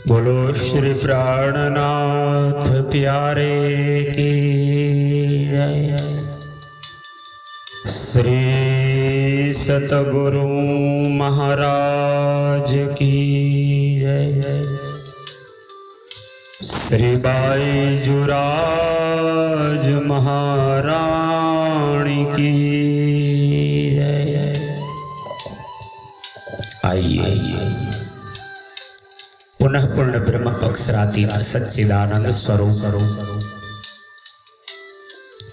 बोलो श्री प्राणनाथ प्यारे की जय। श्री सतगुरु महाराज की जय। श्री बाईजुराज महारानी की जय। आइए पुनः पूर्ण ब्रह्म अक्षरातीत सच्चिदानंद स्वरूप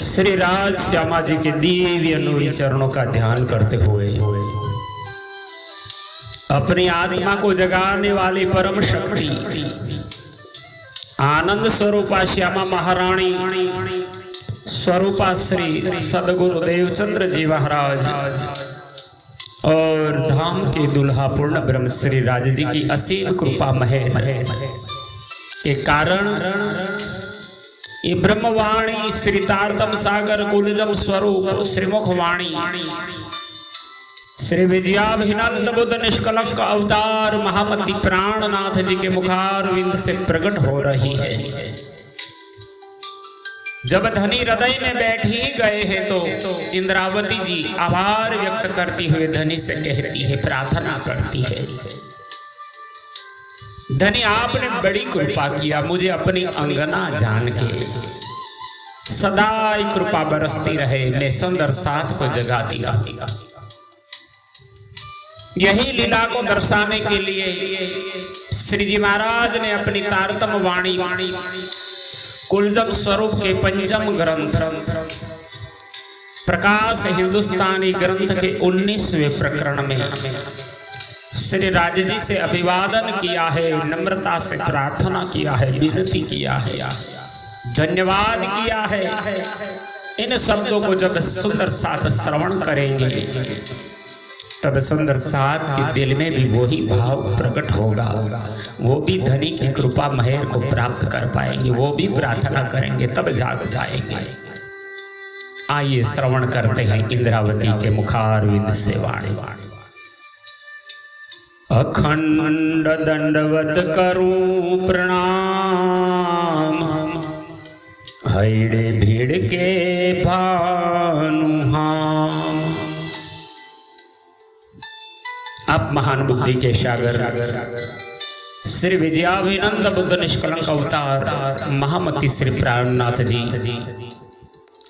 श्री राज श्यामा जी के दिव्य नूरी चरणों का ध्यान करते हुए अपनी आत्मा को जगाने वाली परम शक्ति आनंद स्वरूपा श्यामा महारानी स्वरूपा श्री सदगुरु देवचंद्र जी महाराज और धाम के दुल्हा पूर्ण ब्रह्म श्री राज जी की असीम कृपा महे के कारण ये ब्रह्मवाणी श्री तारतम सागर कुलजम स्वरूप श्रीमुख वाणी श्री विजयाभिनंद बुद्ध निष्कलंक अवतार महामती प्राणनाथ जी के मुखारविंद से प्रकट हो रही है। जब धनी हृदय में बैठ ही गए हैं तो इंद्रावती जी आभार व्यक्त करती हुए धनी से कहती है, प्रार्थना करती है, धनी आपने बड़ी कृपा किया, मुझे अपनी अंगना जान के सदा कृपा बरसती रहे, मैं सुंदर साथ को जगाती रही। यही लीला को दर्शाने के लिए श्री जी महाराज ने अपनी तारतम वाणी कुलजम स्वरूप के पंचम ग्रंथ प्रकाश हिंदुस्तानी ग्रंथ के 19वें प्रकरण में श्री राज जी से अभिवादन किया है, नम्रता से प्रार्थना किया है, विनती किया है, धन्यवाद किया है। इन शब्दों को जब सुंदर साथ श्रवण करेंगे तब सुंदर साथ के दिल में भी वही भाव प्रकट होगा, वो भी धनी की कृपा महर को प्राप्त कर पाएंगे, वो भी प्रार्थना करेंगे, तब जाग जाएंगे। आइए श्रवण करते हैं इंद्रावती के मुखारविंद से वाणी। अखंड दंडवत करूं प्रणाम, हैड़े भीड़ के भानु हम। आप महान बुद्धि के सागर श्री विजयाभिनंद बुद्ध निष्कलंक अवतार महामती श्री प्राणनाथ जी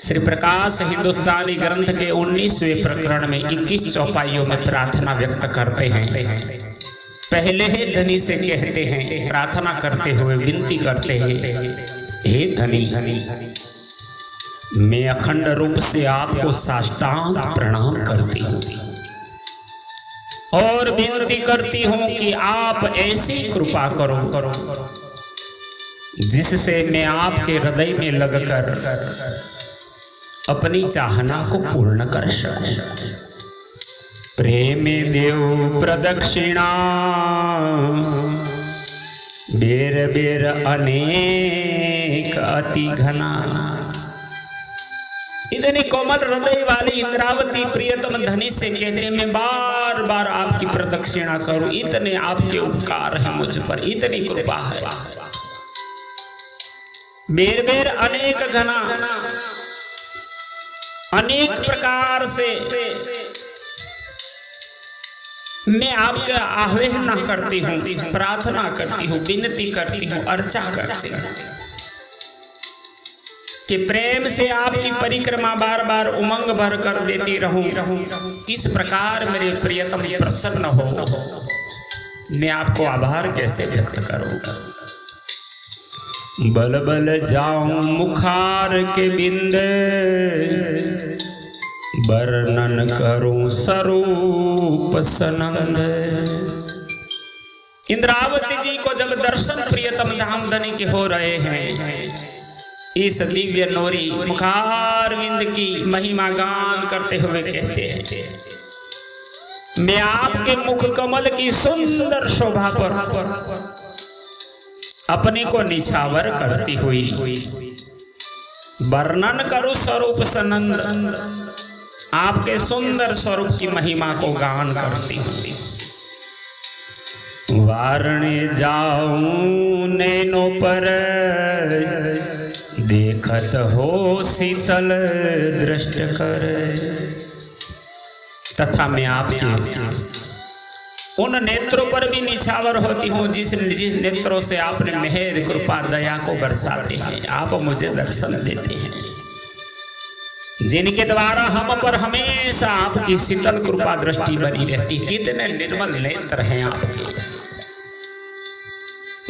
श्री प्रकाश हिंदुस्तानी ग्रंथ के 19वें प्रकरण में 21 चौपाइयों में प्रार्थना व्यक्त करते हैं। पहले ही धनी से कहते हैं, प्रार्थना करते हुए विनती करते हैं, हे धनी, मैं अखंड रूप से आपको साष्टांग प्रणाम करती हूँ और विनती करती हूं कि आप ऐसी कृपा करो जिससे मैं आपके हृदय में लगकर अपनी चाहना को पूर्ण कर सकूं। प्रेम देव प्रदक्षिणा बेर बेर अनेक अति घना। इतनी कोमल हृदय वाली इंद्रावती प्रियतम धनी से कहते, मैं बार बार आपकी प्रदक्षिणा करूं, इतने आपके उपकार है मुझ पर, इतनी कृपा है। बेर बेर अनेक घना, अनेक प्रकार से मैं आपका आह्वान करती हूँ, प्रार्थना करती हूँ, विनती करती हूँ, अर्चा करती हूँ कि प्रेम से आपकी परिक्रमा बार बार उमंग भर कर देती रहूं। किस प्रकार मेरे प्रियतम प्रसन्न हो, मैं आपको आभार कैसे व्यक्त करूंगा। बल बल जाऊं मुखार के बिंद, वर्णन करूं स्वरूप सनंद। इंद्रावती जी को जब दर्शन प्रियतम धाम धनी के हो रहे हैं, इस दिव्य नोरी मुखारविंद की महिमा गान करते हुए कहते हैं, मैं आपके मुख कमल की सुंदर शोभा पर अपने को निछावर करती हुई वर्णन करूं स्वरूप सनंद, आपके सुंदर स्वरूप की महिमा को गान करती हूँ। वारणे जाऊं नैनों पर, देखत हो शीतल दृष्ट कर। तथा मैं आपके उन नेत्रों पर भी निछावर होती हूँ जिस नेत्रों से आपने मेहर कृपा दया को बरसाते हैं। आप मुझे दर्शन देते हैं, जिनके द्वारा हम पर हमेशा आपकी शीतल कृपा दृष्टि बनी रहती। कितने निर्मल नेत्र हैं आपके।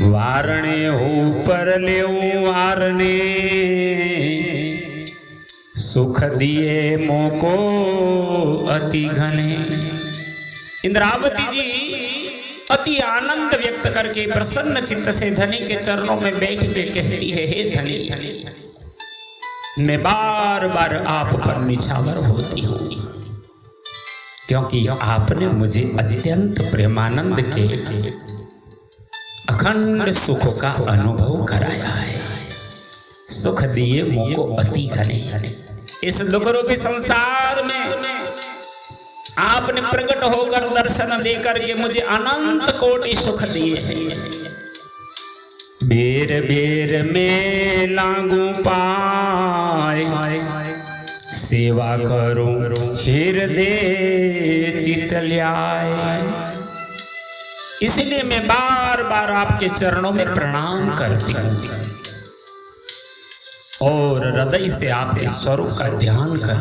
वारणे ऊपर ले वारणे, सुख दिए मोको अति घने। इंद्रावती जी अति आनंद व्यक्त करके प्रसन्न चित्त से धनी के चरणों में बैठ के कहती है, हे धनी, मैं बार बार आप पर निछावर होती हूँ, क्योंकि आपने मुझे अत्यंत प्रेमानंद के अखंड सुख का अनुभव कराया है। सुख दिए मोको अति घने। इस दुख रूपी संसार में आपने प्रकट होकर दर्शन देकर के मुझे अनंत कोटि सुख दिए हैं। बेर बेर में लागू पाए, सेवा करूं हृदय चित ल्याए। इसलिए मैं बार बार आपके चरणों में प्रणाम करती हूँ और हृदय से आपके स्वरूप का ध्यान कर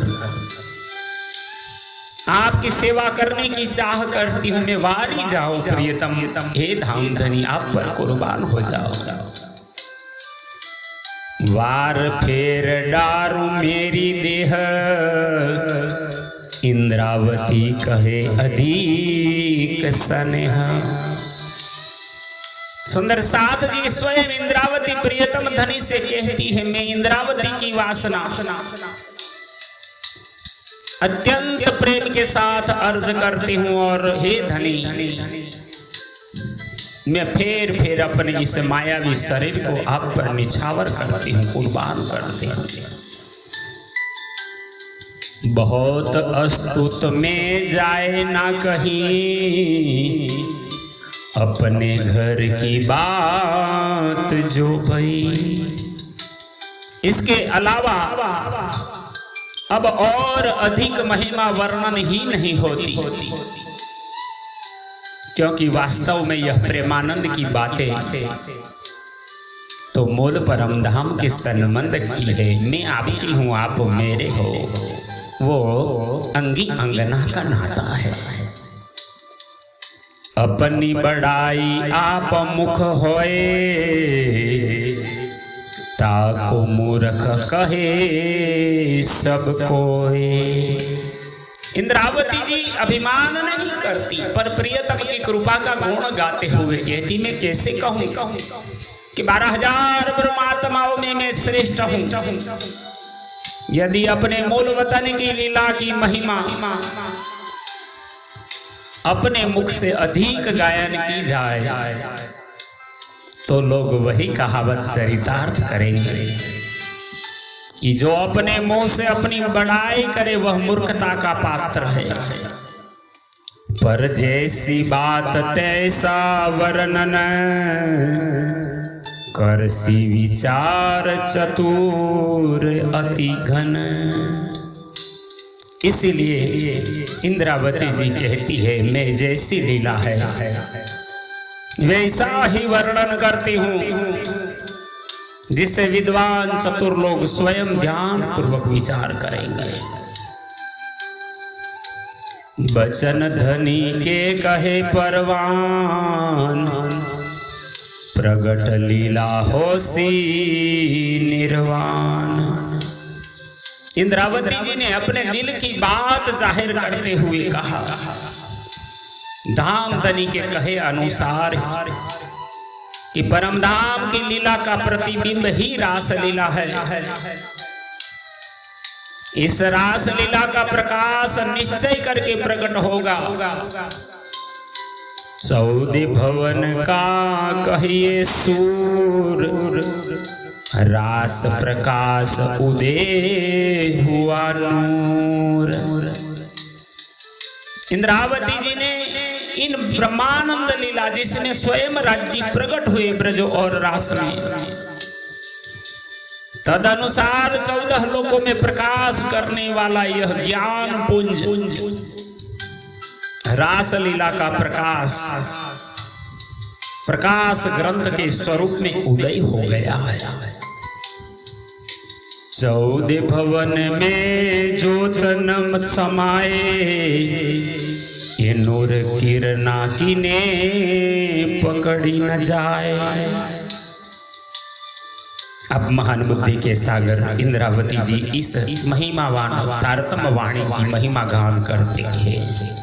आपकी सेवा करने की चाह करती हूँ। मैं वारी जाओ प्रियतम, हे धाम धनी, आप पर कुर्बान हो जाओ। वार फेर डारू मेरी देह, इंद्रावती कहे अधिक स्नेह। सुंदर साथ जी स्वयं इंद्रावती प्रियतम धनी से कहती है, मैं इंद्रावती की वासना अत्यंत प्रेम के साथ अर्ज करती हूँ, और हे धनी, मैं फेर फेर अपने इस मायावी शरीर को आप पर निछावर करती हूँ, कुर्बान करती हूँ। बहुत अस्तुत में जाए ना कहीं, अपने घर की बात जो भई। इसके अलावा अब और अधिक महिमा वर्णन ही नहीं होती, क्योंकि वास्तव में यह प्रेमानंद की बातें तो मूल परम धाम के संबंध की है। मैं आपकी हूँ, आप मेरे हो, वो अंगी अंगना का नाता है। अपनी बड़ाई आप मुख होए, ताको मूर्ख कहे सब कोई। इंद्रावती जी अभिमान नहीं करती, पर प्रियतम की कृपा का गुण गाते हुए कहती, मैं कैसे कहूँ कि 12,000 परमात्माओं में मैं श्रेष्ठ हूँ। यदि अपने मूल वतन की लीला की महिमा अपने मुख से अधिक गायन की जाए तो लोग वही कहावत चरितार्थ करेंगे कि जो अपने मुंह से अपनी बड़ाई करे वह मूर्खता का पात्र है। पर जैसी बात तैसा वर्णन, करसी विचार चतुर अति घन। इसीलिए इंद्रावती जी कहती है, मैं जैसी लीला है वैसा ही वर्णन करती हूँ, जिससे विद्वान चतुर लोग स्वयं ध्यान पूर्वक विचार करेंगे। बचन धनी के कहे परवान, प्रगट लीला होसी निर्वाण। इंद्रावती जी ने अपने दिल की बात जाहिर करते हुए कहा, धाम धनी के कहे अनुसार कि परम धाम की लीला का प्रतिबिंब ही रास लीला है। इस रास लीला का प्रकाश निश्चय करके प्रकट होगा। 14 भवन का कहिए सूर, रास प्रकाश उदय हुआ नूर। इंद्रावती जी ने इन ब्रह्मानंद लीला जिसमें स्वयं राज्य प्रकट हुए ब्रज और रास में, तद अनुसार 14 लोकों में प्रकाश करने वाला यह ज्ञान पुंज रास लीला का प्रकाश ग्रंथ के स्वरूप में उदय हो गया है। 14 भवन में ज्योत नम समाए, ये नूर किरणा की ने पकड़ी न जाए। अब महान बुद्धि के सागर इंद्रावती जी इस महिमावान तारतम्य वाणी की महिमा गान करते हैं।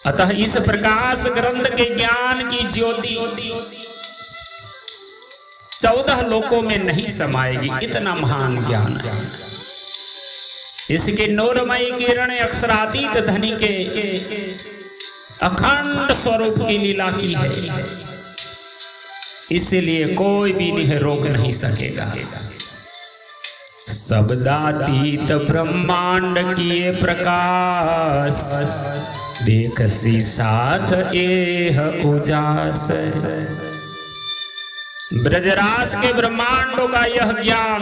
अतः इस प्रकाश ग्रंथ के ज्ञान की ज्योति 14 लोकों में नहीं समाएगी, इतना महान ज्ञान है। इसके नूरमयी किरण अक्षरातीत धनी के अखंड स्वरूप की लीला की है, इसलिए कोई भी इन्हें रोक नहीं सकेगा। शब्दातीत ब्रह्मांड किए प्रकाश, देखसी साथ एह उजास। ब्रजरास के ब्रह्मांडों का यह ज्ञान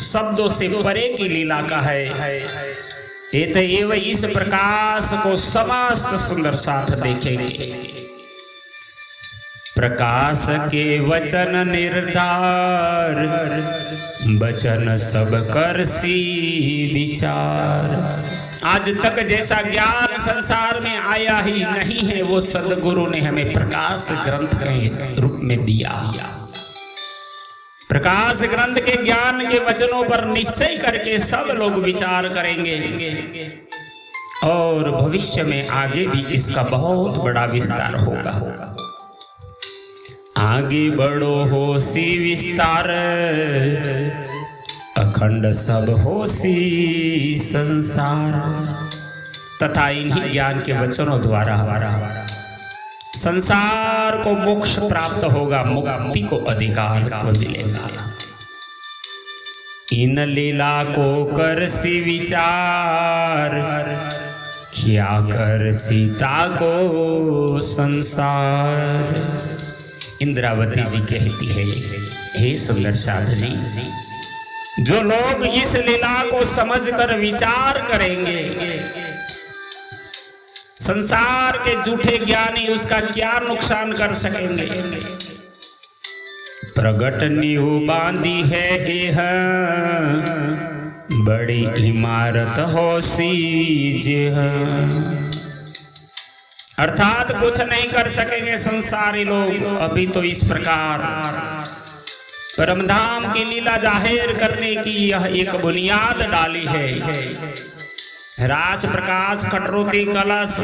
शब्दों से परे की लीला का है। एतएव इस प्रकाश को समस्त सुंदर साथ देखेंगे। प्रकाश के वचन निर्धार, वचन सब कर सी विचार। आज तक जैसा ज्ञान संसार में आया ही नहीं है, वो सदगुरु ने हमें प्रकाश ग्रंथ के रूप में दिया। प्रकाश ग्रंथ के ज्ञान के वचनों पर निश्चय करके सब लोग विचार करेंगे और भविष्य में आगे भी इसका बहुत बड़ा विस्तार होगा। आगे बढ़ो होसी विस्तार, अखंड सब होसी संसार। तथा इन्हीं ज्ञान के वचनों द्वारा संसार को मोक्ष प्राप्त होगा, मुक्ति को अधिकार को मिलेगा। इन लीला को कर सी विचार, क्या कर सीता को संसार। इंद्रावती जी कहती है, हे सुंदर साध जी, जो लोग इस लीला को समझकर विचार करेंगे, संसार के झूठे ज्ञानी उसका क्या नुकसान कर सकेंगे। प्रगट नींव बांधी है यह, बड़ी इमारत होसी जेह। अर्थात कुछ नहीं कर सकेंगे संसारी लोग अभी तो इस प्रकार परमधाम की लीला जाहिर करने की यह एक बुनियाद डाली है। रास प्रकाश कटरोती कलश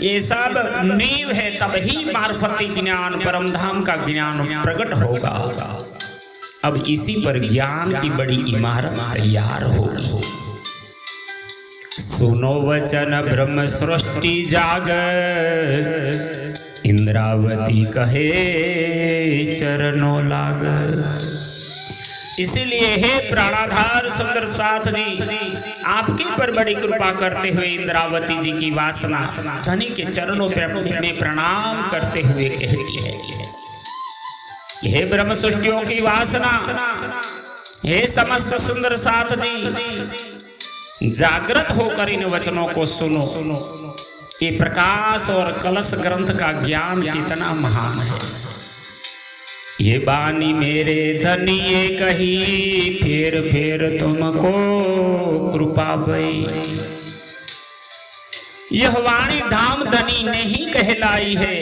ये सब नींव है, तभी मार्फती ज्ञान परमधाम का ज्ञान प्रकट होगा। अब इसी पर ज्ञान की बड़ी इमारत तैयार होगी। सुनो वचन ब्रह्म सृष्टि जाग, इंद्रावती कहे चरणों लाग। इसीलिए हे प्राणाधार सुंदर साथ जी, आपके पर बड़ी कृपा करते हुए इंद्रावती जी की वासना धनी के चरणों में प्रणाम करते हुए कहती है, हे ब्रह्म सृष्टियों की वासना, हे समस्त सुंदर साथ जी, जागृत होकर इन वचनों को सुनो। ये प्रकाश और कलश ग्रंथ का ज्ञान कितना महान है। ये बानी मेरे धनी ये कही, फेर फेर तुमको कृपा भई। यह वाणी धाम धनी ने ही कहलाई है,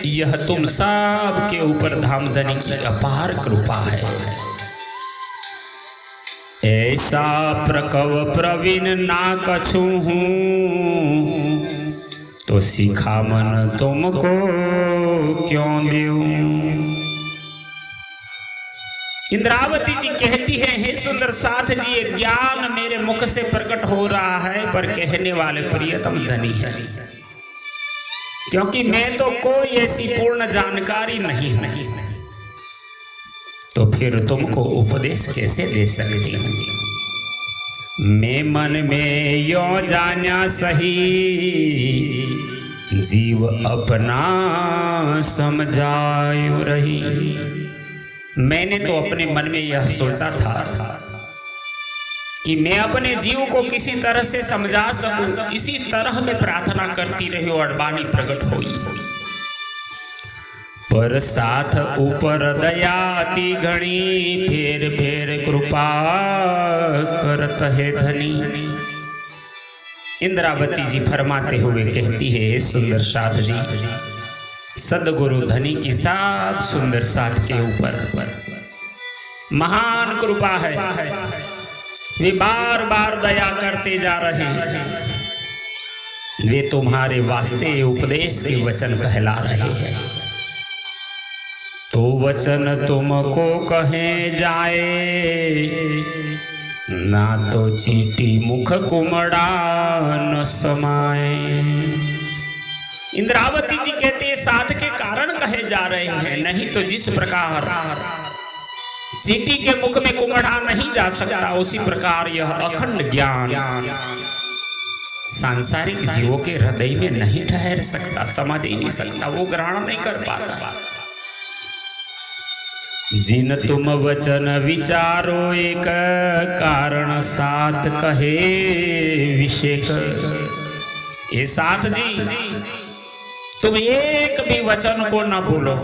यह तुम सब के ऊपर धाम धनी की अपार कृपा है। ऐसा प्रकव प्रवीण ना कछु हूँ, तो सीखा मन तुमको क्यों दूं। इंद्रावती जी कहती है, हे सुंदर साथ जी, ये ज्ञान मेरे मुख से प्रकट हो रहा है, पर कहने वाले प्रियतम धनी है, क्योंकि मैं तो कोई ऐसी पूर्ण जानकारी नहीं है, तो फिर तुमको उपदेश कैसे दे सकती हूँ। मैं मन में यो जाना सही, जीव अपना समझायो रही। मैंने तो अपने मन में यह सोचा था कि मैं अपने जीव को किसी तरह से समझा सकूं, इसी तरह मैं प्रार्थना करती रही और वाणी प्रकट हुई। पर साथ ऊपर दयाती घणी, फेर फेर कृपा करत है धनी। इंद्रावती जी फरमाते हुए कहती है, सुंदर साथ जी, सदगुरु धनी की साथ सुंदर साथ के ऊपर महान कृपा है। वे बार बार दया करते जा रहे हैं। वे तुम्हारे वास्ते उपदेश के वचन कहला रहे हैं। तो वचन तुमको कहे जाए, ना तो चींटी मुख कुमड़ा न समाए। इंद्रावती जी कहते हैं, साध के कारण कहे जा रहे हैं, नहीं तो जिस प्रकार चींटी के मुख में कुमड़ा नहीं जा सकता, उसी प्रकार यह अखंड ज्ञान सांसारिक जीवों के हृदय में नहीं ठहर सकता, समझ ही नहीं सकता, वो ग्रहण नहीं कर पाता। जिन तुम वचन विचारो एक, कारण साथ कहे विषेक। ये साथ जी, तुम एक भी वचन को न भूलो,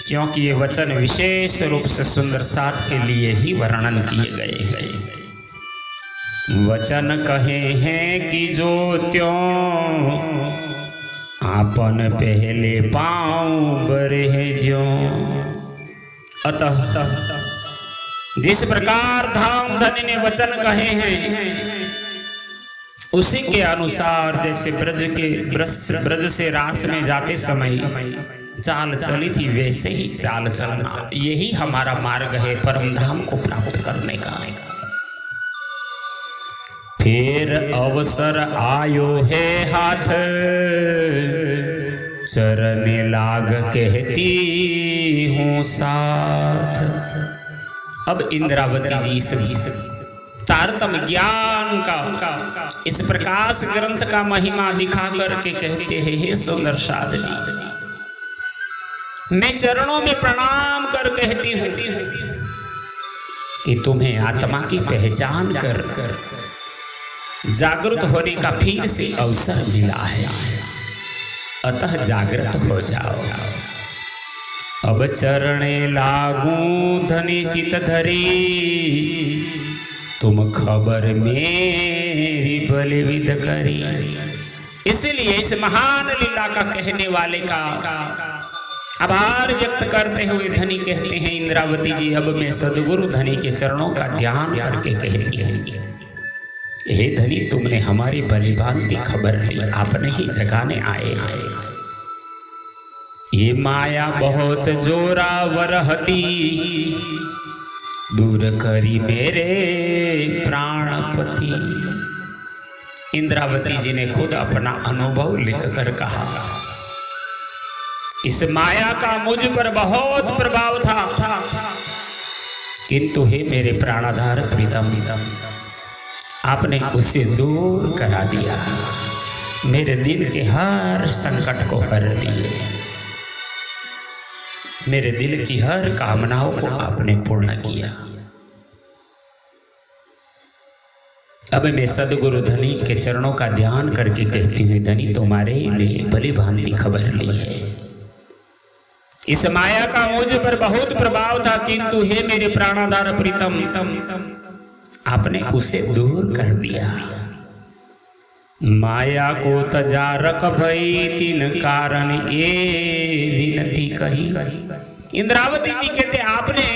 क्योंकि ये वचन विशेष रूप से सुंदर साथ के लिए ही वर्णन किए गए हैं। वचन कहे हैं कि जो त्यों, आपन पहले पाँव बरे जो। अतः जिस प्रकार धाम धनी ने वचन कहे हैं, उसी के अनुसार जैसे ब्रज से रास में जाते समय चाल चली थी, वैसे ही चाल चलना, यही हमारा मार्ग है परम धाम को प्राप्त करने का। फिर अवसर आयो है हाथ, चरने लाग कहती हूँ साथ। अब इंद्रावती जी इस तारतम्य ज्ञान का, इस प्रकाश ग्रंथ का महिमा दिखा करके कहते हैं, हे सुंदर साध जी, मैं चरणों में प्रणाम कर कहती हूँ कि तुम्हें आत्मा की पहचान कर जागृत होने का फिर से अवसर मिला है। अतः जागृत हो जाओ। अब चरणे लागू धनी चित धरी, तुम खबर मेरी बलिविद करी। इसलिए इस महान लीला का कहने वाले का आभार व्यक्त करते हुए धनी कहते हैं, इंद्रावती जी, अब मैं सदगुरु धनी के चरणों का ध्यान करके कहती हूँ, हे धनी, तुमने हमारी भलीभांति खबर ली, आपने ही जगाने आए हैं। ये माया बहुत जोरावर हती, दूर करी मेरे प्राणपति। इंद्रावती जी ने खुद अपना अनुभव लिखकर कहा, इस माया का मुझ पर बहुत प्रभाव था, किंतु हे मेरे प्राणाधार प्रीतम, आपने उसे दूर करा दिया। मेरे दिल के हर संकट को हर लिए, मेरे दिल की हर कामनाओं को आपने पूर्ण किया। अब मैं सदगुरु धनी के चरणों का ध्यान करके कहती हूँ, धनी, तुम्हारे लिए भली भांति खबर ली है। इस माया का मुझ पर बहुत प्रभाव था, किंतु हे मेरे प्राणाधार प्रीतम, आपने उसे दूर कर दिया। माया को तजारक भई, तीन कारण ये विनती कही। इंद्रावती जी कहते, आपने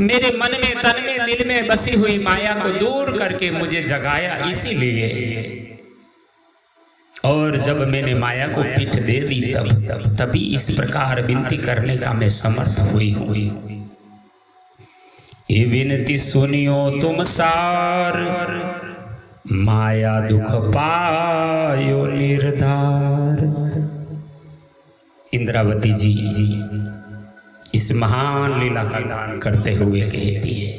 मेरे मन में, तन में, दिल में बसी हुई माया को दूर करके मुझे जगाया, इसीलिए। और जब मैंने माया को पीठ दे दी, तभी इस प्रकार विनती करने का मैं समर्थ हुई हूँ। ये विनती सुनियो तुम सार, माया दुख पायो निर्धार। इंद्रावती जी इस महान लीला का गान करते हुए कहती है,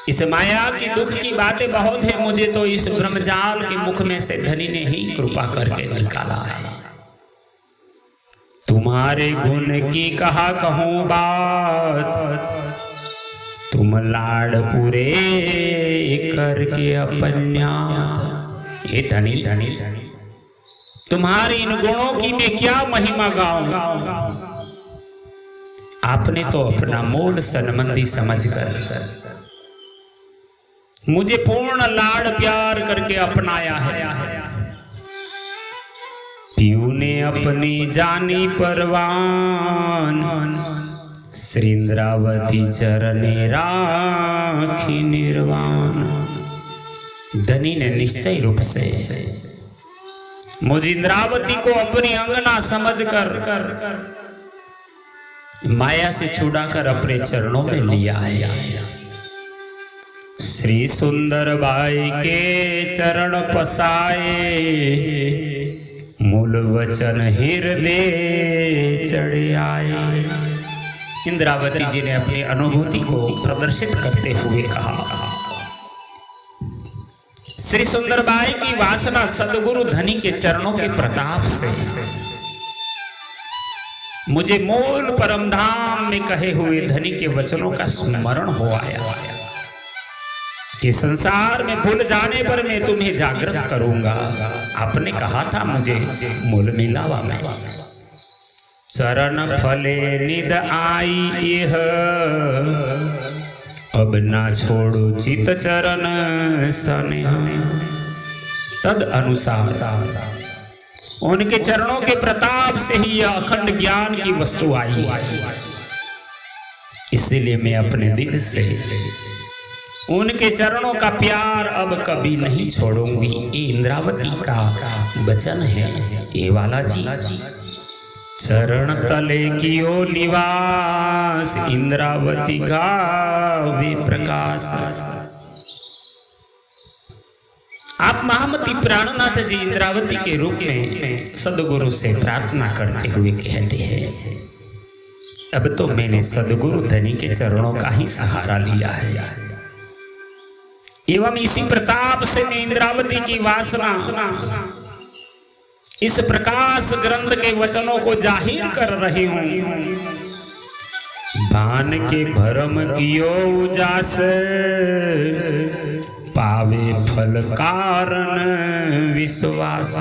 इस माया की दुख की बातें बहुत है, मुझे तो इस ब्रह्मजाल के मुख में से धनी ने ही कृपा करके निकाला है। तुम्हारे गुण की कहा कहूं बात, तुम लाड़ पूरे करके अपन्यात। हे धनी, तुम्हारे इन गुणों की मैं क्या महिमा गाऊं। आपने तो अपना मूल सनबंदी समझकर मुझे पूर्ण लाड़ प्यार करके अपनाया है। पीयू ने अपनी जानी परवान, श्रीन्द्रावती चरणे राखी निर्वाण। धनी ने निश्चय रूप से मुझे इंद्रावती को अपनी अंगना समझकर माया से छुड़ाकर अपने चरणों में लिया है। श्री सुंदर बाई के चरण पसाए, मूल वचन हृदय चढ़े आए। इंद्रावती जी ने अपनी अनुभूति को प्रदर्शित करते हुए कहा, श्री सुंदरबाई की वासना सदगुरु धनी के चरणों के प्रताप से मुझे मूल परमधाम में कहे हुए धनी के वचनों का स्मरण हो आया कि संसार में भूल जाने पर मैं तुम्हें जागृत करूंगा। आपने कहा था मुझे मूल मिलावा में। चरण फले निध आई यह, अब ना छोड़ो चित चरण सनेह। तद अनुसार उनके चरणों के प्रताप से ही यह अखंड ज्ञान की वस्तु आई। इसीलिए मैं अपने दिल से उनके चरणों का प्यार अब कभी नहीं छोड़ूंगी। ये इंद्रावती का वचन है। ये वाला जी, चरण तले कियो निवास, इंद्रावती गावे प्रकाश। आप महामती प्राणनाथ जी इंद्रावती के रूप में सदगुरु से प्रार्थना करते हुए कहते हैं, अब तो मैंने सदगुरु धनी के चरणों का ही सहारा लिया है, एवं इसी प्रताप से मैं इंद्रावती की वासना इस प्रकाश ग्रंथ के वचनों को जाहिर कर रही हूं। भान के भरम कियो उजास, पावे फल कारण विश्वास।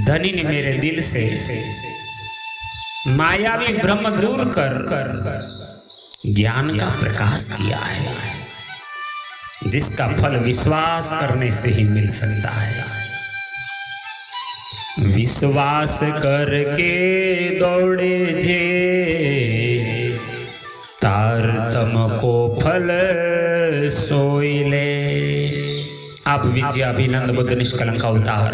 धनी ने मेरे दिल से मायावी भ्रम दूर कर ज्ञान का प्रकाश किया है, जिसका फल विश्वास करने से ही मिल सकता है। विश्वास करके दौड़े जे, तार तम को फल सोई ले। आप विद्याभिनंद बुद्ध निष्कलंक अवतार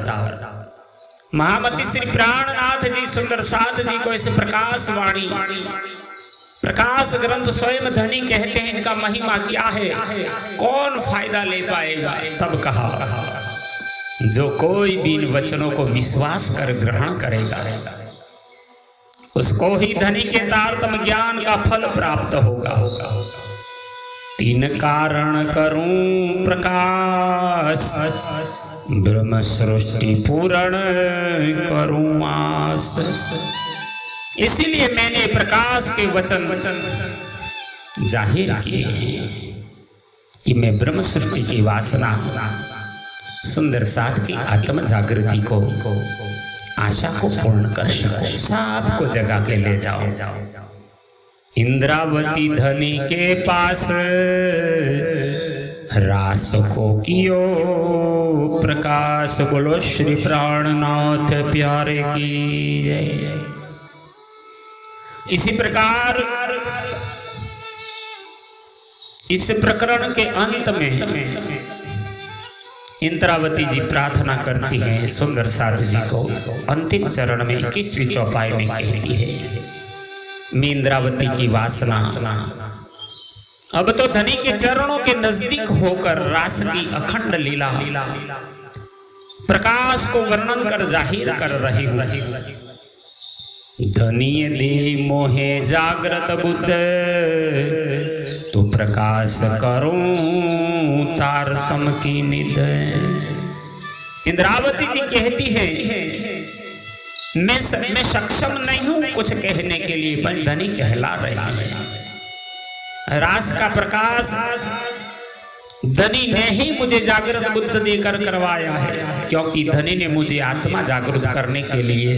महामती श्री प्राणनाथ जी सुंदर साथ जी को इस प्रकाश वाणी प्रकाश ग्रंथ स्वयं धनी कहते हैं, इनका महिमा क्या है, कौन फायदा ले पाएगा। तब कहा, जो कोई भी इन वचनों को विश्वास कर ग्रहण करेगा उसको ही धनी के तारतम ज्ञान का फल प्राप्त होगा। तीन कारण करूं प्रकाश, ब्रह्म सृष्टि पूर्ण करूं आस। इसीलिए मैंने प्रकाश के वचन जाहिर किए हैं कि मैं ब्रह्म सृष्टि की वासना सुंदर साथ की आत्म जागृति को आशा को पूर्ण कर सकूं, सबको जगा के ले जाओ। इंद्रावती धनी के पास रास को कियो प्रकाश। बोलो श्री प्राणनाथ प्यारे की जय। इसी प्रकार इस प्रकरण के अंत में इंद्रावती जी प्रार्थना करती हैं सुंदर साथ जी को। अंतिम चरण में 21वीं चौपाई में कहती है, मैं इंद्रावती की वासना अब तो धनी के चरणों के नजदीक होकर रास की अखंड लीला प्रकाश को वर्णन कर जाहिर कर रही हूं। धनी दे मोहे जागृत बुद्ध, तो प्रकाश करूं तारतम की निद। इंद्रावती जी कहती हैं मैं सक्षम नहीं हूं कुछ कहने के लिए, पर धनी कहला रही है। रास का प्रकाश धनी ने ही मुझे जागृत बुद्ध देकर करवाया है, क्योंकि धनी ने मुझे आत्मा जागृत करने के लिए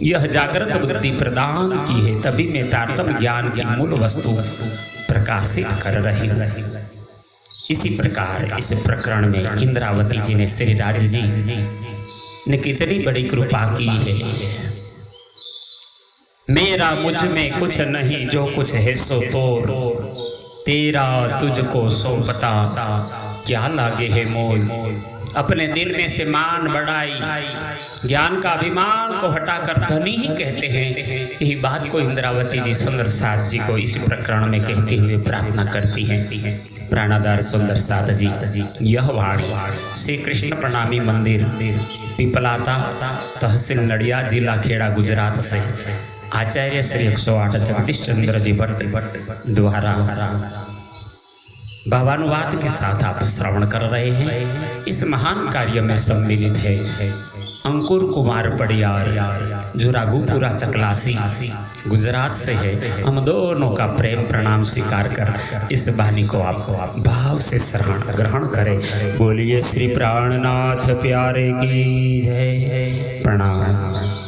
यह जागृत बुद्धि प्रदान की है, तभी मैं तारतम्य ज्ञान की मूल वस्तु प्रकाशित कर रही हूं। इसी प्रकार इस प्रकरण में इंद्रावती जी ने श्री राज जी ने कितनी बड़ी कृपा की है। मेरा मुझ में कुछ नहीं, जो कुछ है सो तोर, तेरा तुझको सौंपता क्या लागे है मोल। अपने दिल में से मान बढ़ाई, ज्ञान का अभिमान को हटाकर धनी ही कहते हैं। यही बात को इंद्रावती जी सुंदर साथ जी को इस प्रकरण में कहते हुए प्रार्थना करती हैं। प्राणाधार सुंदर साथ जी यह वाणी श्री कृष्ण प्रणामी मंदिर पिपलाता तहसील नडिया जिला खेड़ा गुजरात से आचार्य श्री 108 जगदीश चंद्र जी भट्ट द्वारा भावानुवाद के साथ आप श्रवण कर रहे हैं। इस महान कार्य में सम्मिलित है अंकुर कुमार पड़ियार जो राघुपुरा चकलासी गुजरात से है। हम दोनों का प्रेम प्रणाम स्वीकार कर इस वाणी को आप भाव से ग्रहण करें। बोलिए श्री प्राणनाथ प्यारे की जय। प्रणाम।